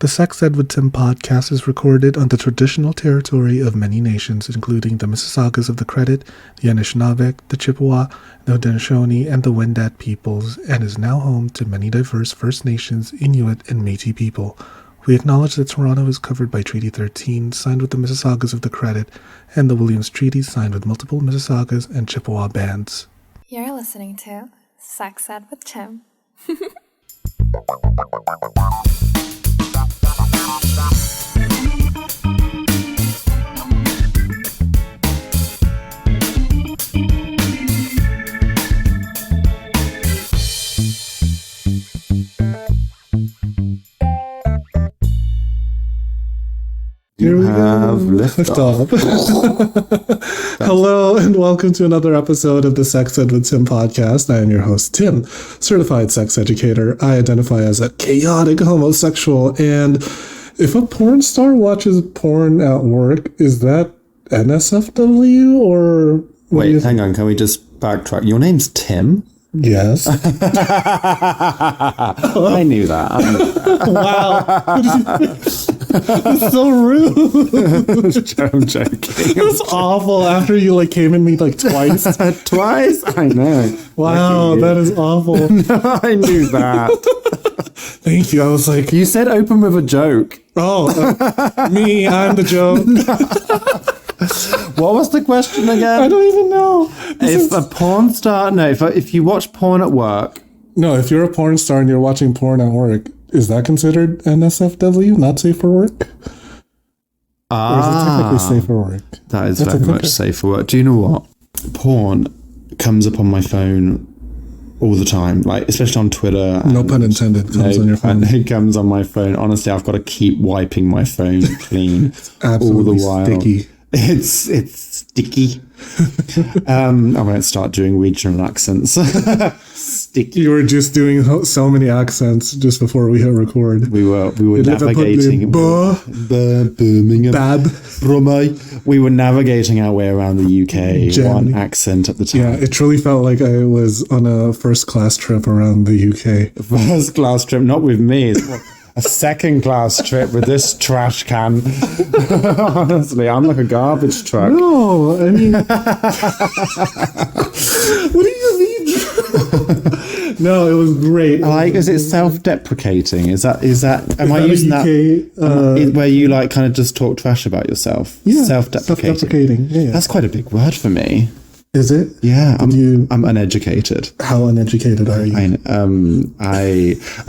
The Sex Ed with Tim podcast is recorded on the traditional territory of many nations, including the Mississaugas of the Credit, the Anishinaabe, the Chippewa, the Haudenosaunee, and the Wendat peoples, and is now home to many diverse First Nations, Inuit, and Métis people. We acknowledge that Toronto is covered by Treaty 13, signed with the Mississaugas of the Credit, and the Williams Treaty, signed with multiple Mississaugas and Chippewa bands. You're listening to Sex Ed with Tim. Here we have liftoff. Hello and welcome to another episode of the Sex Ed with Tim podcast. I am your host, Tim, certified sex educator. I identify as a chaotic homosexual, and if a porn star watches porn at work, is that NSFW or... Wait, hang on, can we just backtrack? Your name's Tim? Yes. I knew that. Wow. That's so rude. I'm joking. That's awful after you came at me twice. Twice? I know. Wow, that is awful. No, I knew that. Thank you. I was like... You said open with a joke. Oh, me, I'm the joke. What was the question again? I don't even know. If a porn star... No, if you watch porn at work... No, if you're a porn star and you're watching porn at work, is that considered NSFW, not safe for work? Or is it technically safe for work? That is very much safe for work. Do you know what? Porn comes up on my phone all the time, especially on Twitter. No pun intended. Comes on your phone. It comes on my phone. Honestly, I've got to keep wiping my phone clean all the while. Sticky. It's sticky. I won't start doing regional accents. Sticky. You were just doing so many accents just before we hit record. We were navigating Birmingham. Bab. We were navigating our way around the UK, one accent at the time. Yeah, it truly felt like I was on a first class trip around the UK. First class trip, not with me. It's a second class trip with this trash can. Honestly, I'm like a garbage truck. No, I mean... What do you mean? No, it was great. Is it self-deprecating? Am I using that where you kind of just talk trash about yourself? Yeah, self-deprecating. Yeah. That's quite a big word for me. Is it? Yeah, I'm uneducated. How uneducated are you?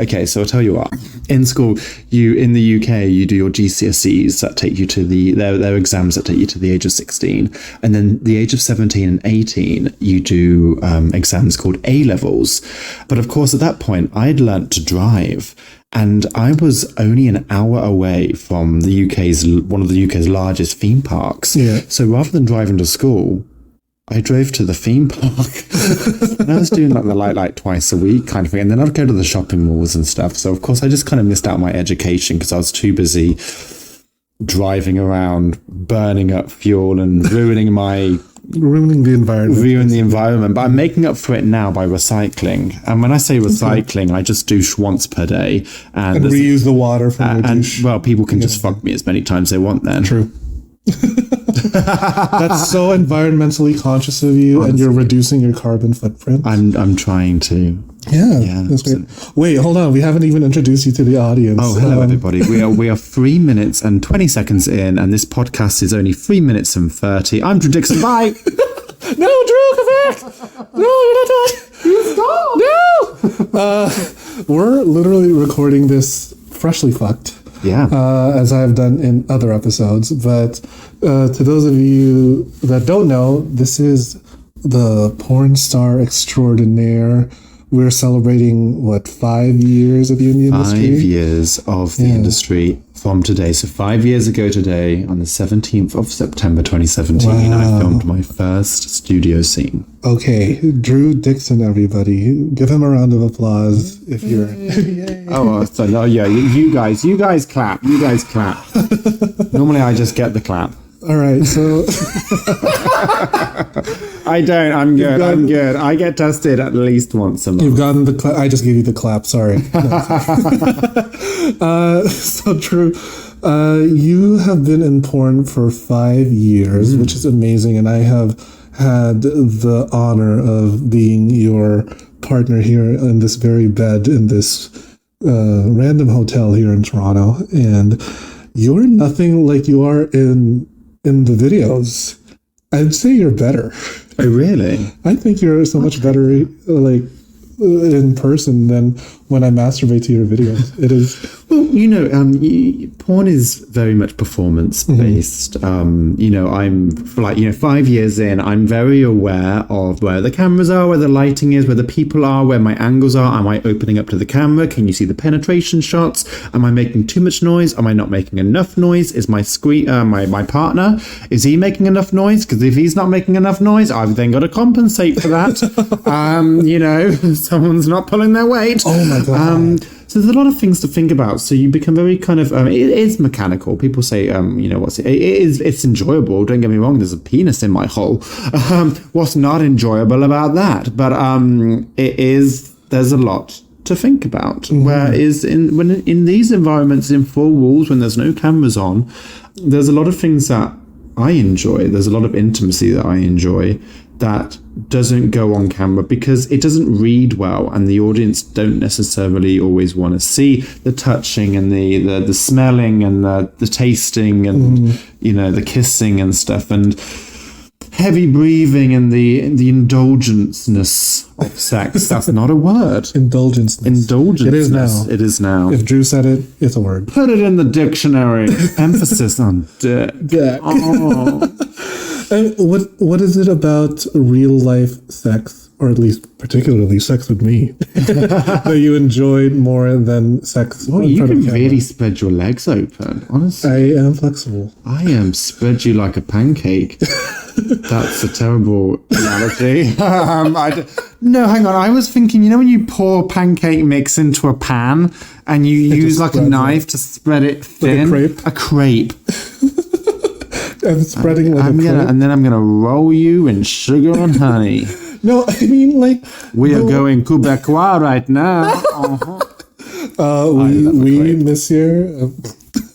Okay, so I'll tell you what. In school, in the UK, you do your GCSEs that take you to their exams that take you to the age of 16. And then the age of 17 and 18, you do exams called A-levels. But of course, at that point, I'd learnt to drive. And I was only an hour away from one of the UK's largest theme parks. Yeah. So rather than driving to school, I drove to the theme park. And I was doing the light twice a week kind of thing. And then I'd go to the shopping malls and stuff. So, of course, I just kind of missed out my education because I was too busy driving around, burning up fuel and ruining the environment. But I'm making up for it now by recycling. And when I say recycling, I just douche once per day. And reuse the water from the douche. Well, people can just fuck me as many times they want then. True. That's so environmentally conscious of you. Honestly. And you're reducing your carbon footprint. I'm trying to. Yeah, that's great. Wait, hold on. We haven't even introduced you to the audience. Oh, hello everybody. We are 3 minutes and 20 seconds in, and this podcast is only 3 minutes and 30. I'm Drew Dixon. Bye. No, Drew, come back. No, you're not done. You stop. No. We're literally recording this freshly fucked. Yeah. As I've done in other episodes. But to those of you that don't know, this is the porn star extraordinaire. We're celebrating, 5 years of you in the industry? 5 years of the industry from today. So 5 years ago today, on the 17th of September 2017, wow. I filmed my first studio scene. Okay, Drew Dixon, everybody. Give him a round of applause if you're... You guys clap. You guys clap. Normally I just get the clap. All right, so I don't. I'm good. I'm good. I get tested at least once a month. you've gotten the. I just gave you the clap. Sorry. No. So Drew, you have been in porn for 5 years, which is amazing, and I have had the honor of being your partner here in this very bed in this random hotel here in Toronto, and you're nothing like you are in the videos. I'd say you're better. Oh, really? I think you're so much better, like in person than when I masturbate to your videos. It is. Well, you know, porn is very much performance based. You know, I'm like, 5 years in, I'm very aware of where the cameras are, where the lighting is, where the people are, where my angles are. Am I opening up to the camera? Can you see the penetration shots? Am I making too much noise? Am I not making enough noise? Is my my partner, is he making enough noise? Because if he's not making enough noise, I've then got to compensate for that. Someone's not pulling their weight. Oh my God. So there's a lot of things to think about. So you become very kind of, it is mechanical. People say, it's enjoyable. Don't get me wrong. There's a penis in my hole. What's not enjoyable about that? But there's a lot to think about. Whereas in these environments, in four walls, when there's no cameras on, there's a lot of things that I enjoy. There's a lot of intimacy that I enjoy that doesn't go on camera because it doesn't read well, and the audience don't necessarily always want to see the touching and the smelling and the tasting and the kissing and stuff and heavy breathing and the indulgenceness of sex. That's not a word. Indulgence. It is now. It is now. If Drew said it, it's a word. Put it in the dictionary. Emphasis on dick. Dick. Oh. And what is it about real life sex, or at least particularly sex with me, that you enjoyed more than sex? Well, you can really spread your legs open, honestly. I am flexible. I am spread you like a pancake. That's a terrible analogy. No, hang on. I was thinking, when you pour pancake mix into a pan and you use like a knife to spread it thin? Like a crepe. I'm spreading like a crepe. And then I'm gonna roll you in sugar and honey. No, I mean like we are going Quebecois right now. Oui, monsieur.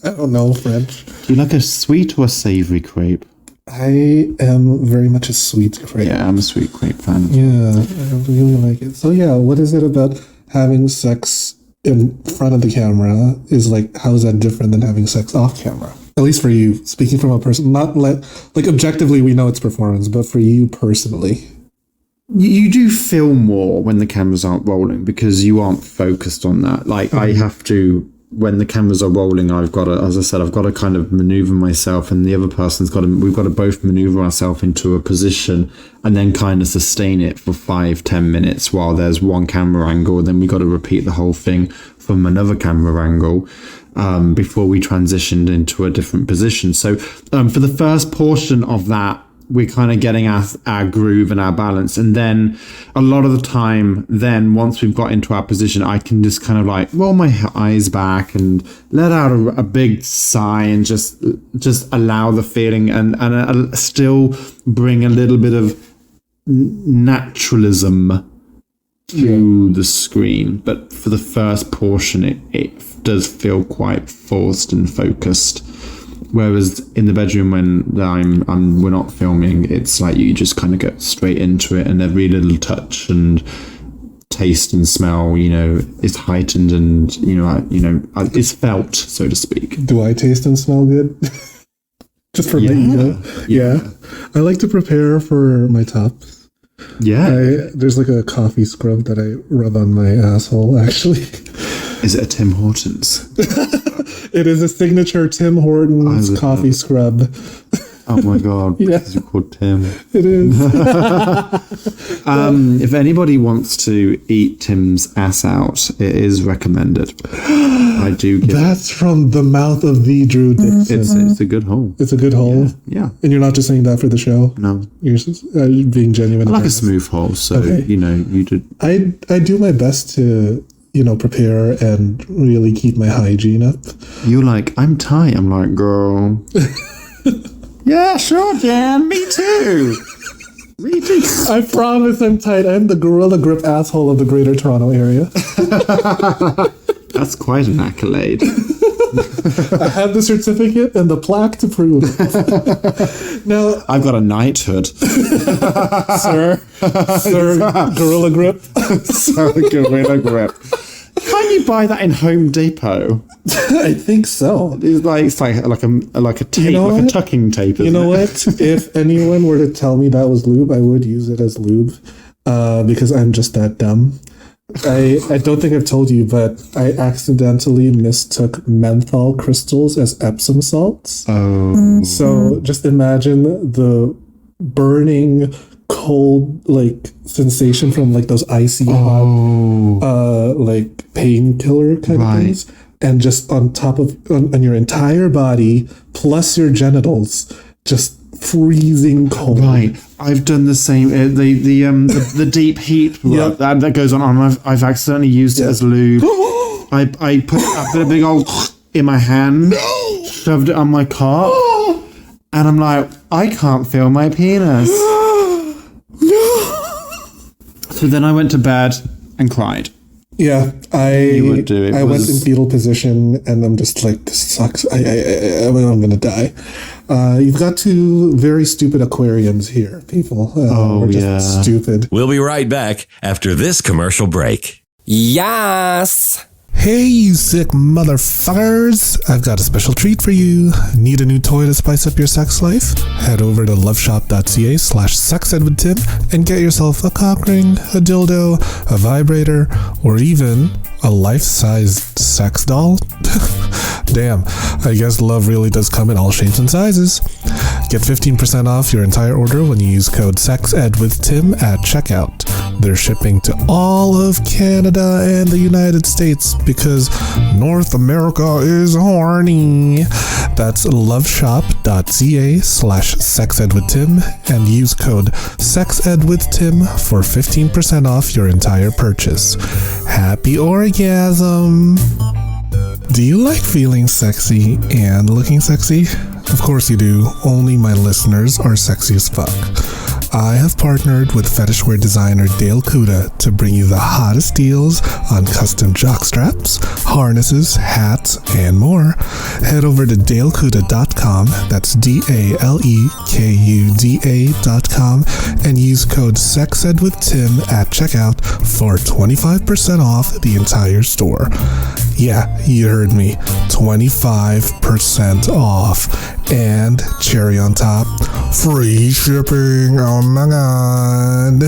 I don't know French. Do you like a sweet or savory crepe? I am very much a sweet crepe. Yeah, I'm a sweet crepe fan. Yeah, I really like it. So yeah, what is it about having sex in front of the camera is like, how is that different than having sex off camera? At least for you, speaking from a person, not like objectively we know it's performance, but for you personally. You do feel more when the cameras aren't rolling because you aren't focused on that. Like I have to, when the cameras are rolling, I've got to kind of maneuver myself, and the other person's we've got to both maneuver ourselves into a position and then kind of sustain it for 5-10 minutes while there's one camera angle. Then we've got to repeat the whole thing from another camera angle before we transitioned into a different position. So for the first portion of that, we're kind of getting our groove and our balance. And then a lot of the time, then once we've got into our position, I can just kind of like roll my eyes back and let out a big sigh and just allow the feeling and still bring a little bit of naturalism to the screen. But for the first portion, it does feel quite forced and focused. Whereas in the bedroom when we're not filming, it's like you just kind of get straight into it, and every little touch and taste and smell, is heightened and is felt, so to speak. Do I taste and smell good? Just for me, yeah. I like to prepare for my tops. Yeah. There's like a coffee scrub that I rub on my asshole, actually. Is it a Tim Hortons? It is a signature Tim Hortons coffee scrub. Oh my God, because you're called Tim. It is. If anybody wants to eat Tim's ass out, it is recommended. I do give That's from the mouth of the Drew Dixon. It's a good hole. It's a good hole? Yeah. And you're not just saying that for the show? No. You're being genuine. I like a smooth hole, so, okay. You did. I do my best to, prepare and really keep my hygiene up. You're like, I'm Thai. I'm like, girl. Yeah, sure, Jan. Me too. Me too. I promise I'm tight. I'm the Gorilla Grip asshole of the Greater Toronto Area. That's quite an accolade. I have the certificate and the plaque to prove it. Now, I've got a knighthood. sir, Gorilla Grip. So Gorilla Grip. Can't you buy that in Home Depot? I think so. It's like a tape, You know like a what? tucking tape. You know what? If anyone were to tell me that was lube, I would use it as lube because I'm just that dumb. I don't think I've told you, but I accidentally mistook menthol crystals as Epsom salts. Oh. So just imagine the burning, cold, like, sensation from, like, those icy hot, like, painkiller kind of things. And just on top of, on your entire body, plus your genitals, just freezing cold. Right, I've done the same. The deep heat that goes on. I've accidentally used it as lube. I put a big old in my hand, shoved it on my cock, and I'm like, I can't feel my penis. So then I went to bed and cried. Yeah, I would do. went in fetal position, and I'm just like, this sucks. I'm gonna die. You've got two very stupid aquariums here, people. We're just stupid. We'll be right back after this commercial break. Yes! Hey, you sick motherfuckers! I've got a special treat for you. Need a new toy to spice up your sex life? Head over to loveshop.ca/sexedwithtim and get yourself a cock ring, a dildo, a vibrator, or even a life-sized sex doll. Damn, I guess love really does come in all shapes and sizes. Get 15% off your entire order when you use code SEXEDWITHTIM at checkout. They're shipping to all of Canada and the United States because North America is horny. That's loveshop.ca/sexedwithtim and use code SEXEDWITHTIM for 15% off your entire purchase. Happy orgasm! Do you like feeling sexy and looking sexy? Of course you do. Only my listeners are sexy as fuck. I have partnered with fetishwear designer Dale Kuda to bring you the hottest deals on custom jockstraps, harnesses, hats, and more. Head over to dalekuda.com, that's DALEKUDA.com, and use code SEXEDWITHTIM at checkout for 25% off the entire store. Yeah, you heard me. 25% off. And cherry on top, free shipping. Oh my god.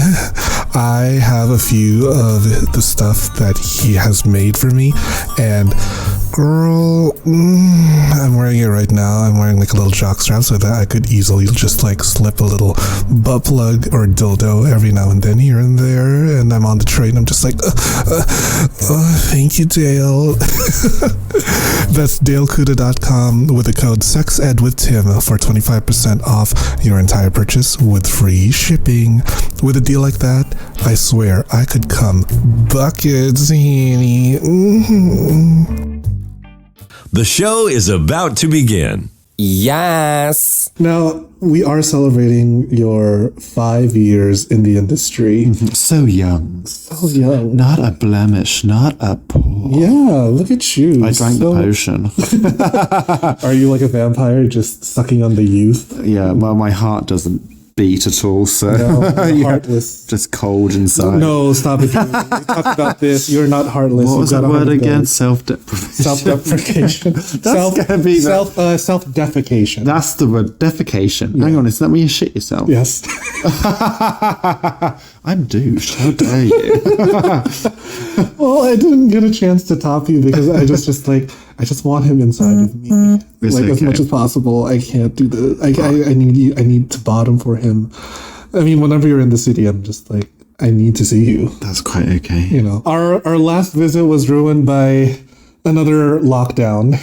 I have a few of the stuff that he has made for me, and girl, I'm wearing it right now. I'm wearing like a little jockstrap so that I could easily just like slip a little butt plug or dildo every now and then here and there, and I'm on the train, I'm just like, thank you, Dale. That's dalekuda.com with the code SEXEDWITHTIM for 25% off your entire purchase with free shipping. With a deal like that, I swear I could come buckets, honey. The show is about to begin. Yes! Now, we are celebrating your 5 years in the industry. So young. So young. Not a blemish, not a pore. Yeah, look at you. I drank the potion. Are you like a vampire just sucking on the youth? Yeah, well, my heart doesn't beat at all, so No, you're heartless. just cold inside. No, stop it. We talked about this. You're not heartless. What was that word again? Self-deprivation. Self-deprecation. Gonna be Self-defecation. That's the word, defecation. Hang on, is that when you shit yourself? Yes. I'm douche. How dare you? Well, I didn't get a chance to top you because I just want him inside of me, It's like as okay. much as possible. I can't do the. I need you. I need to bottom for him. I mean, whenever you're in the city, I'm just like, I need to see you. That's quite okay. You know, our last visit was ruined by another lockdown.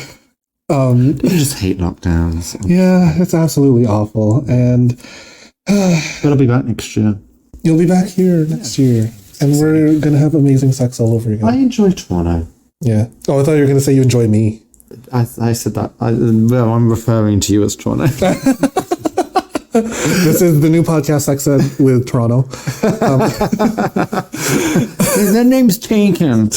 You just hate lockdowns. Yeah, it's absolutely awful, and But I'll be back next year. you'll be back here next year, and we're gonna have amazing sex all over again. I enjoy Toronto. Yeah. Oh, I thought you were gonna say you enjoy me. I said that. Well, I'm referring to you as Toronto. This is the new podcast Sex Ed with Toronto. Their name's taken.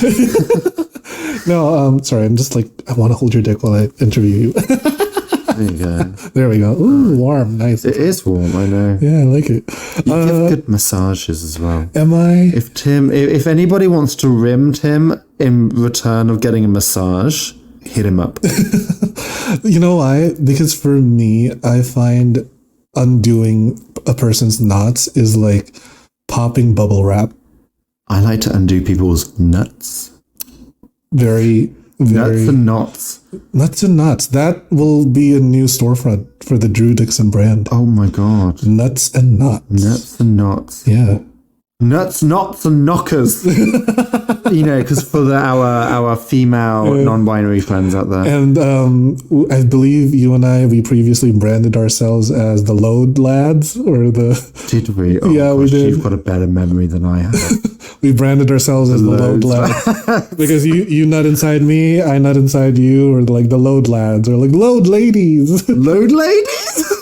No, sorry. I'm just like, I want to hold your dick while I interview you. There you go. There we go. Ooh, warm. Nice. It is warm, I know. Yeah, I like it. You give good massages as well. Am I? If anybody wants to rim Tim in return of getting a massage, hit him up. You know why? Because for me, I find undoing a person's knots is like popping bubble wrap. I like to undo people's nuts. Very, very... Nuts and knots. Nuts and knots. That will be a new storefront for the Drew Dixon brand. Oh my God. Nuts and knots. Nuts and knots. Yeah. Nuts, knots, and knockers. You know, because for our female non-binary friends out there. And I believe you and we previously branded ourselves as the Load Lads, or the... Did we? Oh, yeah, gosh, we did. You've got a better memory than I have. We branded ourselves as the Load Lads. Because you nut inside me, I nut inside you, or like the Load Lads, or like Load Ladies. Load ladies?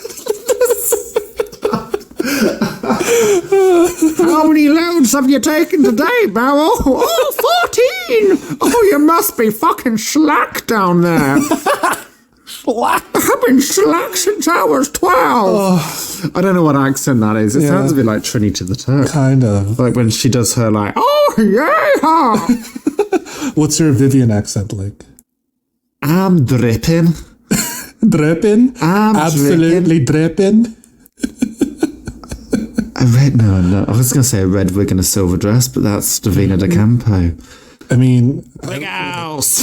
How many loads have you taken today, Barrel? Oh, 14! Oh, you must be fucking slack down there. Slack? I've been slack since I was 12. Oh. I don't know what accent that is. It sounds a bit like Trinity the Turk. Kind of. Like when she does her like, oh, yeah. What's your Vivian accent like? I'm dripping. Dripping? I'm absolutely dripping. No. I was going to say a red wig and a silver dress, but that's Davina De Campo. I mean... Big house!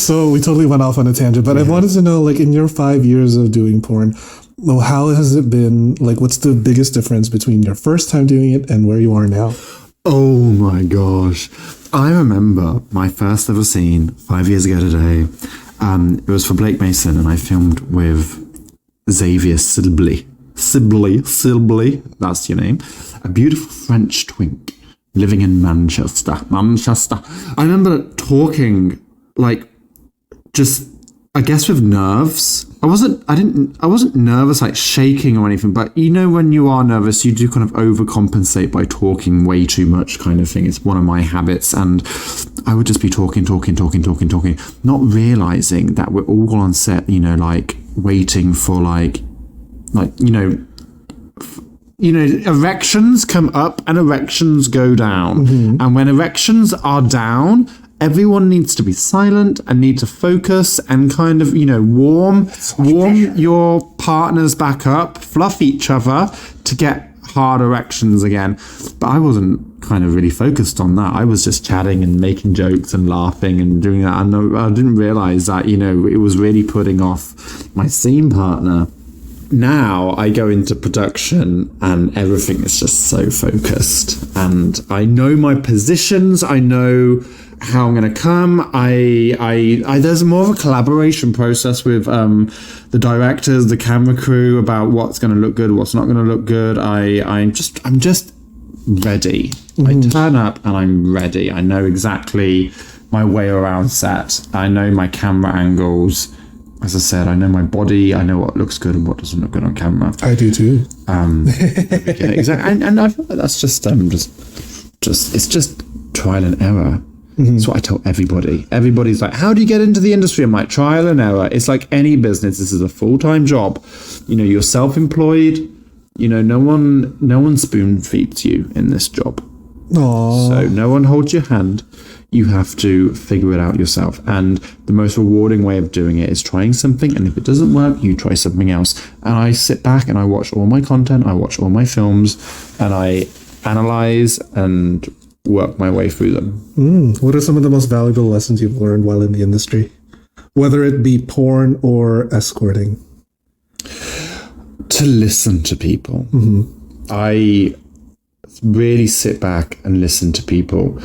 So we totally went off on a tangent, but I wanted to know, like, in your 5 years of doing porn, how has it been, like, what's the biggest difference between your first time doing it and where you are now? Oh my gosh. I remember my first ever scene 5 years ago today. It was for Blake Mason, and I filmed with Xavier Sibley, that's your name. A beautiful French twink living in Manchester. I remember talking, like, just, I guess with nerves. I wasn't nervous, like shaking or anything, but you know when you are nervous, you do kind of overcompensate by talking way too much kind of thing. It's one of my habits, and I would just be talking, not realizing that we're all on set, you know, like waiting for like, you know, erections come up and erections go down. Mm-hmm. And when erections are down, everyone needs to be silent and need to focus and kind of, you know, warm your partners back up, fluff each other to get hard erections again. But I wasn't kind of really focused on that. I was just chatting and making jokes and laughing and doing that. And I didn't realize that, you know, it was really putting off my scene partner. Now I go into production and everything is just so focused, and I know my positions. I know how I'm going to come. I there's more of a collaboration process with the directors, the camera crew about what's going to look good, what's not going to look good. I'm just ready. I turn up and I'm ready. I know exactly my way around set. I know my camera angles. As I said, I know my body. I know what looks good and what doesn't look good on camera. I do too. Yeah, exactly. And I feel like that's just it's just trial and error. Mm-hmm. That's what I tell everybody. Everybody's like, how do you get into the industry? I'm like, trial and error. It's like any business. This is a full-time job. You know, you're self-employed. You know, no one spoon feeds you in this job. Aww. So no one holds your hand. You have to figure it out yourself. And the most rewarding way of doing it is trying something. And if it doesn't work, you try something else. And I sit back and I watch all my content. I watch all my films and I analyze and work my way through them. What are some of the most valuable lessons you've learned while in the industry? Whether it be porn or escorting? To listen to people. Mm-hmm. I really sit back and listen to people.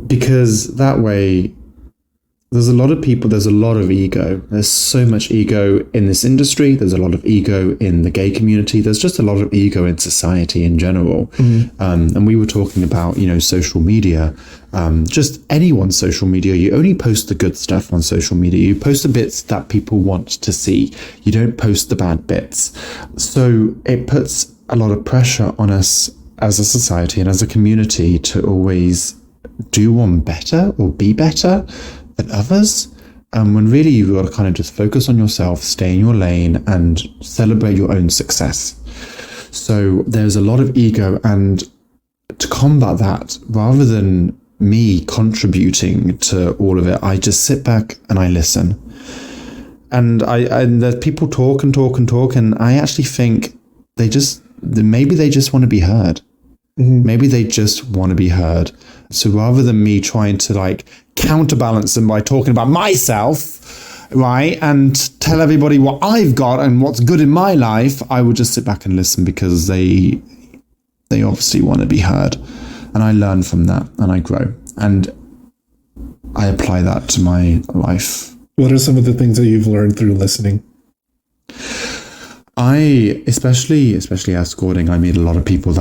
Because that way, there's a lot of people, there's a lot of ego. There's so much ego in this industry. There's a lot of ego in the gay community. There's just a lot of ego in society in general. And we were talking about, social media, just anyone's social media. You only post the good stuff on social media. You post the bits that people want to see. You don't post the bad bits. So it puts a lot of pressure on us as a society and as a community to always do one better or be better than others, when really you've got to kind of just focus on yourself, stay in your lane and celebrate your own success. So there's a lot of ego, and to combat that, rather than me contributing to all of it, I just sit back and I listen. And there's people talk and talk and talk, and I actually think maybe they just want to be heard. Maybe they just want to be heard. So rather than me trying to counterbalance them by talking about myself, right, and tell everybody what I've got and what's good in my life, I would just sit back and listen, because they obviously want to be heard. And I learn from that and I grow. And I apply that to my life. What are some of the things that you've learned through listening? Especially escorting, I meet a lot of people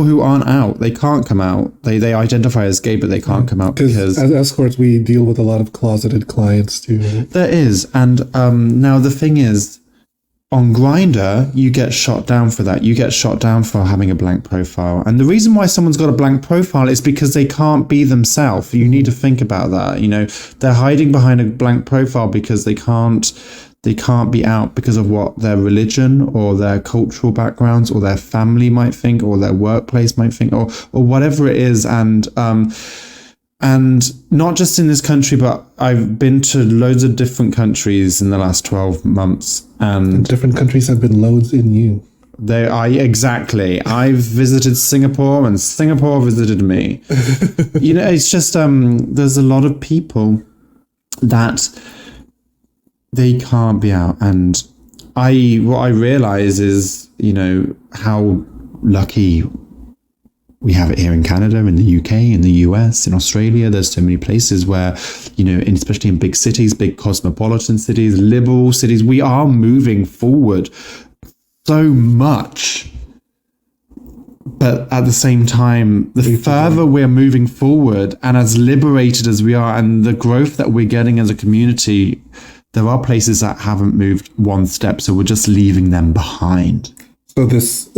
who aren't out. They can't come out. They identify as gay, but they can't come out because as escorts, we deal with a lot of closeted clients too. There is. And now the thing is, on Grindr, you get shot down for that. You get shot down for having a blank profile. And the reason why someone's got a blank profile is because they can't be themselves. You need to think about that. They're hiding behind a blank profile because they can't be out because of what their religion or their cultural backgrounds or their family might think or their workplace might think or whatever it is. And not just in this country, but I've been to loads of different countries in the last 12 months. And different countries have been loads in you. Exactly. I've visited Singapore and Singapore visited me. It's just, there's a lot of people that they can't be out. And what I realize is, how lucky we have it here in Canada, in the UK, in the US, in Australia. There's so many places where, especially in big cities, big cosmopolitan cities, liberal cities, we are moving forward so much. But at the same time, the further we're moving forward and as liberated as we are and the growth that we're getting as a community, there are places that haven't moved one step. So we're just leaving them behind. So this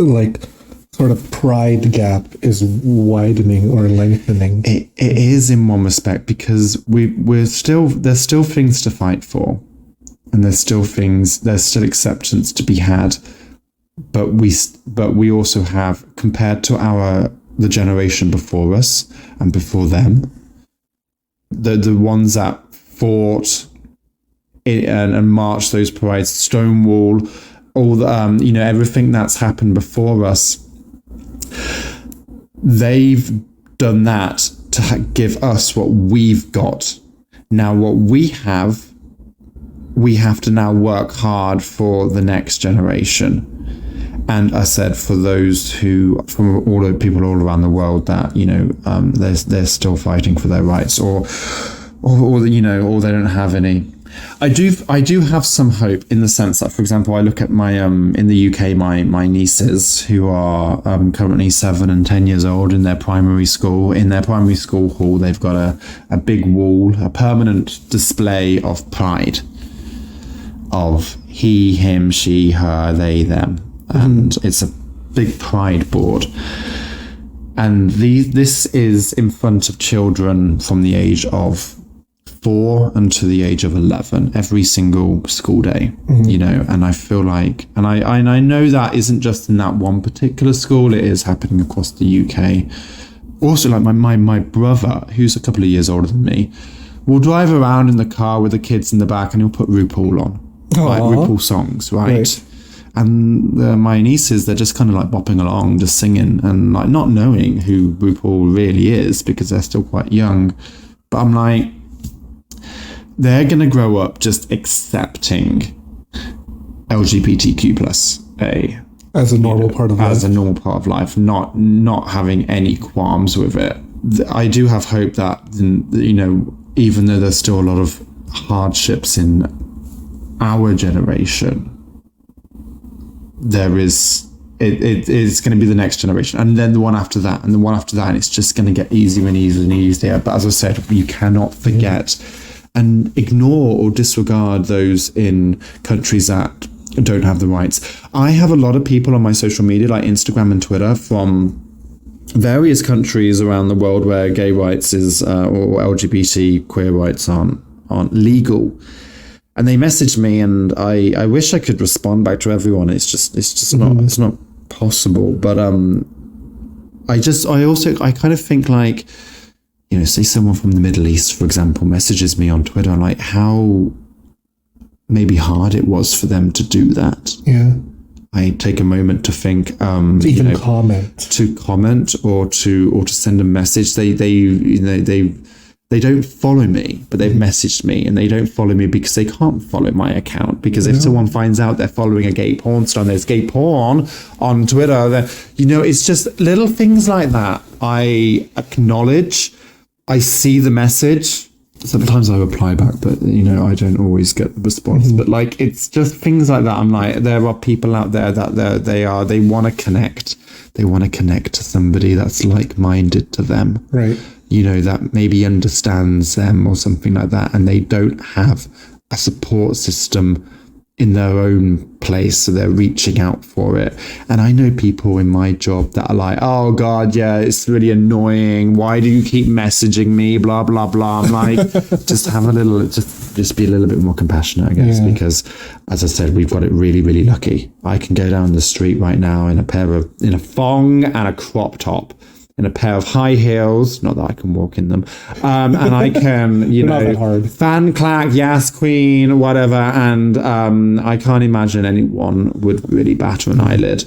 sort of pride gap is widening or lengthening. It is in one respect, because there's still things to fight for, and there's still acceptance to be had. But we also have, compared to the generation before us and before them, the ones that fought and marched those parades, Stonewall, all the everything that's happened before us. They've done that to give us what we've got. Now, what we have to now work hard for the next generation. And I said, for those from all the people all around the world that, they're still fighting for their rights or they don't have any. I do have some hope, in the sense that, for example, I look at my in the UK, my nieces who are currently 7 and 10 years old in their primary school. In their primary school hall, they've got a big wall, a permanent display of pride, of he, him, she, her, they, them, and it's a big pride board. And this is in front of children from the age of 4 until the age of 11 every single school day, and I feel like, and I know that isn't just in that one particular school, it is happening across the UK. Also, like my brother, who's a couple of years older than me, will drive around in the car with the kids in the back and he'll put RuPaul on. Like RuPaul songs, right? And my nieces, they're just kind of like bopping along, just singing and like not knowing who RuPaul really is because they're still quite young. But I'm like, they're going to grow up just accepting LGBTQ plus A as a normal part of life. As a normal part of life, not having any qualms with it. I do have hope that, even though there's still a lot of hardships in our generation, there is it's going to be the next generation, and then the one after that, and the one after that, and it's just going to get easier and easier and easier. But as I said, you cannot forget and ignore or disregard those in countries that don't have the rights. I have a lot of people on my social media, like Instagram and Twitter, from various countries around the world where gay rights is or LGBT queer rights aren't legal. And they messaged me, and I wish I could respond back to everyone. It's just not possible. But I kind of think, like, you know, say someone from the Middle East, for example, messages me on Twitter, and like how maybe hard it was for them to do that. Yeah. I take a moment to think, to even comment or to send a message. They don't follow me, but they've messaged me, and they don't follow me because they can't follow my account. Because if someone finds out they're following a gay porn star and there's gay porn on Twitter, then, you know, it's just little things like that. I acknowledge, I see the message. Sometimes I reply back, but, you know, I don't always get the response. But like, it's just things like that. I'm like, there are people out there that they want to connect. They want to connect to somebody that's like-minded to them. Right. You know, that maybe understands them or something like that, and they don't have a support system in their own place, so they're reaching out for it. And I know people in my job that are like, oh God, yeah, it's really annoying, why do you keep messaging me, blah blah blah. I'm like, just have a little, just be a little bit more compassionate, I guess. Because as I said, we've got it really, really lucky. I can go down the street right now in a thong and a crop top, in a pair of high heels, not that I can walk in them, and I can, you know, fan clack, yes queen, whatever, and I can't imagine anyone would really batter an eyelid.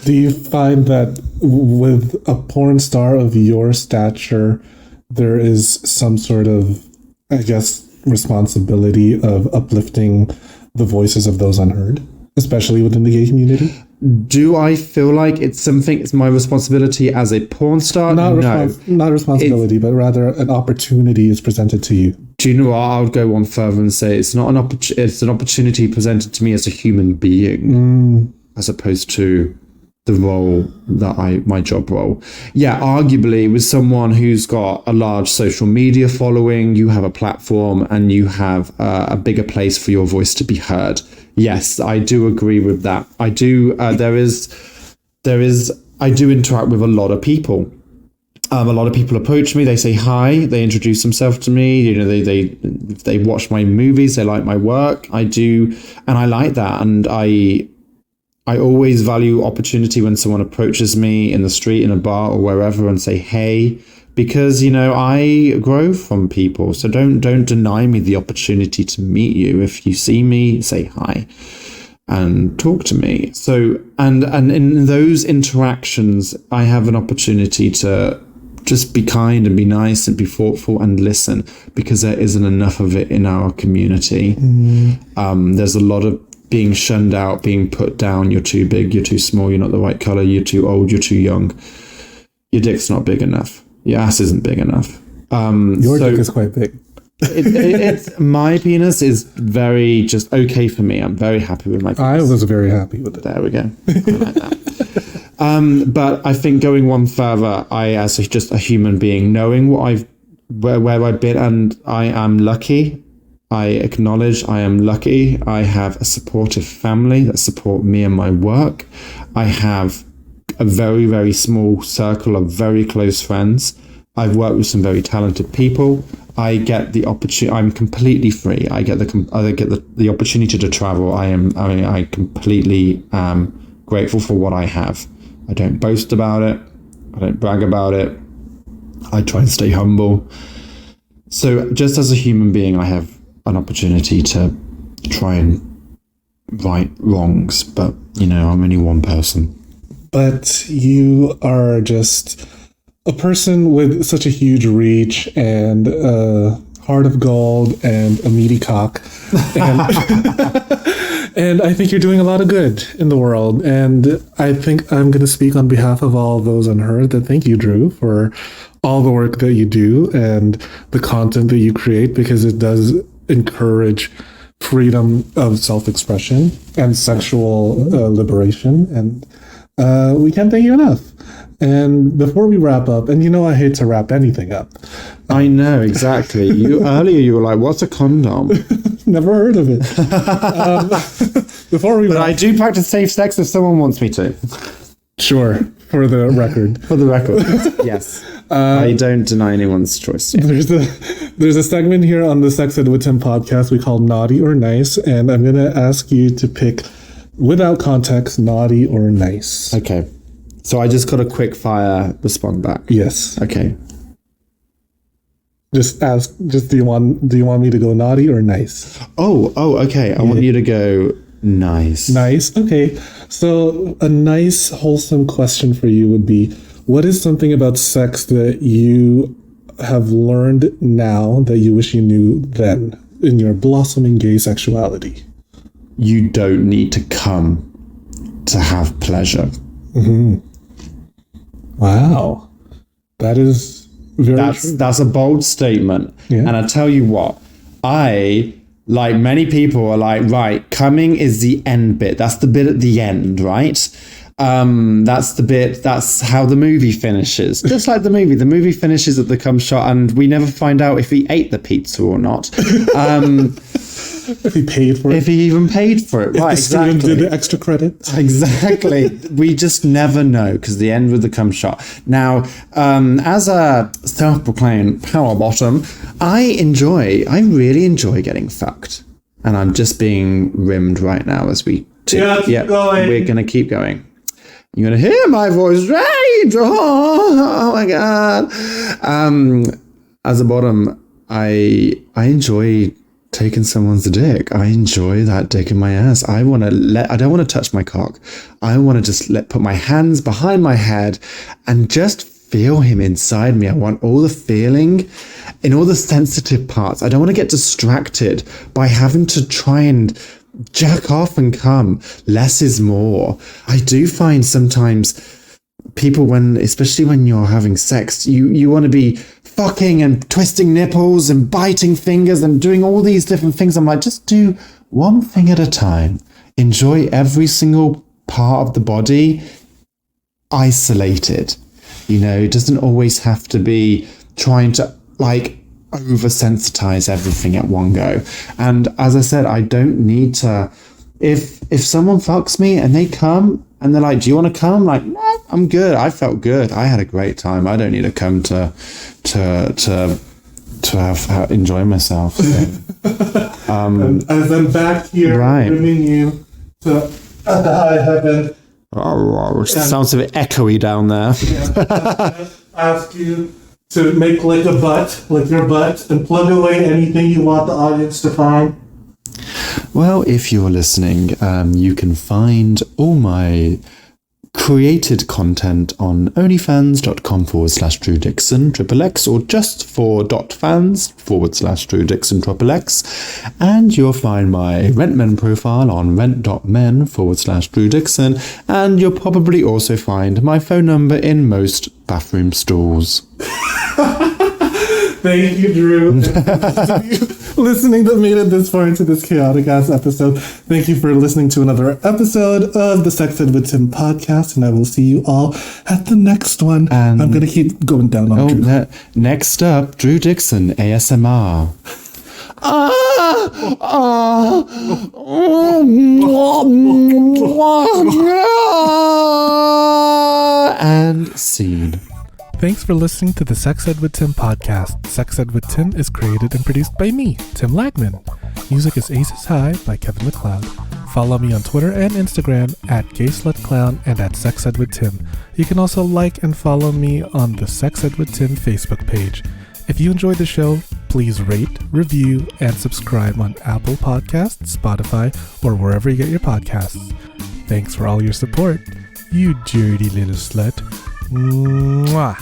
Do you find that with a porn star of your stature, there is some sort of, I guess, responsibility of uplifting the voices of those unheard, especially within the gay community? Do I feel like it's my responsibility as a porn star? Not responsibility, but rather an opportunity is presented to you. Do you know what? I would go one further and say it's not it's an opportunity presented to me as a human being, as opposed to the role that my job role. Yeah, arguably with someone who's got a large social media following, you have a platform and you have a bigger place for your voice to be heard. Yes, I do agree with that. I do. I do interact with a lot of people. A lot of people approach me. They say hi. They introduce themselves to me. You know, they watch my movies. They like my work. I do, and I like that. And I always value opportunity when someone approaches me in the street, in a bar, or wherever, and say hey. Because, you know, I grow from people, so don't deny me the opportunity to meet you. If you see me, say hi and talk to me. So, and in those interactions, I have an opportunity to just be kind and be nice and be thoughtful and listen, because there isn't enough of it in our community. There's a lot of being shunned out, being put down. You're too big, you're too small, you're not the right color, you're too old, you're too young. Your dick's not big enough. Your ass isn't big enough. Your dick is quite big. It's my penis is very just okay for me. I'm very happy with my penis. I was very happy with it. There we go. I like that. But I think going one further, as just a human being, knowing where I've been, and I am lucky. I acknowledge I am lucky. I have a supportive family that support me and my work. I have a very, very small circle of very close friends. I've worked with some very talented people. I get the opportunity. I'm completely free. I get the opportunity to travel. I completely grateful for what I have. I don't boast about it. I don't brag about it. I try and stay humble. So just as a human being, I have an opportunity to try and right wrongs. But, you know, I'm only one person. But you are just a person with such a huge reach and a heart of gold and a meaty cock. And, and I think you're doing a lot of good in the world. And I think I'm going to speak on behalf of all those unheard that thank you, Drew, for all the work that you do and the content that you create, because it does encourage freedom of self-expression and sexual liberation. And we can't thank you enough. And before we wrap up, and I hate to wrap anything up. I know, exactly. Earlier you were like, what's a condom? Never heard of it. Before we But I do practice safe sex if someone wants me to. Sure, for the record. For the record. Yes. I don't deny anyone's choice. There's a segment here on the Sex Ed with Tim podcast we call Naughty or Nice, and I'm going to ask you to pick, without context, naughty or nice. Okay. So I just got a quick fire respond back. Yes. Okay. Just do you want me to go naughty or nice? Oh, okay. I want you to go nice. Nice. Okay. So a nice, wholesome question for you would be, what is something about sex that you have learned now that you wish you knew then in your blossoming gay sexuality? You don't need to come to have pleasure. Mm-hmm. Wow. That is very true. That's a bold statement. Yeah. And I tell you what, I, like many people, are like, right, coming is the end bit. That's the bit at the end, right? That's how the movie finishes. Just like the movie finishes at the cum shot, and we never find out if he ate the pizza or not. If he paid for it. If he even paid for it. Right, the student exactly. did the extra credits. Exactly. We just never know, because the end with the cum shot. Now, as a self-proclaimed power bottom, I really enjoy getting fucked. And I'm just being rimmed right now as we... Keep going. We're going to keep going. You're going to hear my voice rage. Oh my God. As a bottom, I enjoy taking someone's dick. I enjoy that dick in my ass. I don't want to touch my cock. I want to just put my hands behind my head and just feel him inside me. I want all the feeling in all the sensitive parts. I don't want to get distracted by having to try and jack off and come. Less is more. I do find sometimes people, especially when you're having sex, you want to be fucking and twisting nipples and biting fingers and doing all these different things. I'm like, just do one thing at a time. Enjoy every single part of the body isolated. It doesn't always have to be trying to oversensitize everything at one go. And as I said, I don't need to. If someone fucks me and they come and they're like, do you want to come? Like, no, I'm good. I felt good. I had a great time. I don't need to come to have enjoy myself. So. As I'm back here, bringing you to high heaven. Oh, sounds a bit echoey down there. Ask you to make lick your butt, and plug away anything you want the audience to find. Well, if you're listening, you can find all my created content on onlyfans.com/Drew Dixon XXX, or just for .fans/Drew Dixon XXX. And you'll find my Rentmen profile on rent.men/Drew Dixon. And you'll probably also find my phone number in most bathroom stalls. Thank you, Drew. Listening that made it this far into this chaotic ass episode. Thank you for listening to another episode of the Sex Ed with Tim podcast, and I will see you all at the next one. And I'm gonna keep going down on Drew. Next up, Drew Dixon ASMR. And scene. Thanks for listening to the Sex Ed with Tim podcast. Sex Ed with Tim is created and produced by me, Tim Lagman. Music is Aces High by Kevin MacLeod. Follow me on Twitter and Instagram at GaySlutClown and at Sex Ed with Tim. You can also like and follow me on the Sex Ed with Tim Facebook page. If you enjoyed the show, please rate, review, and subscribe on Apple Podcasts, Spotify, or wherever you get your podcasts. Thanks for all your support, you dirty little slut. Mwah.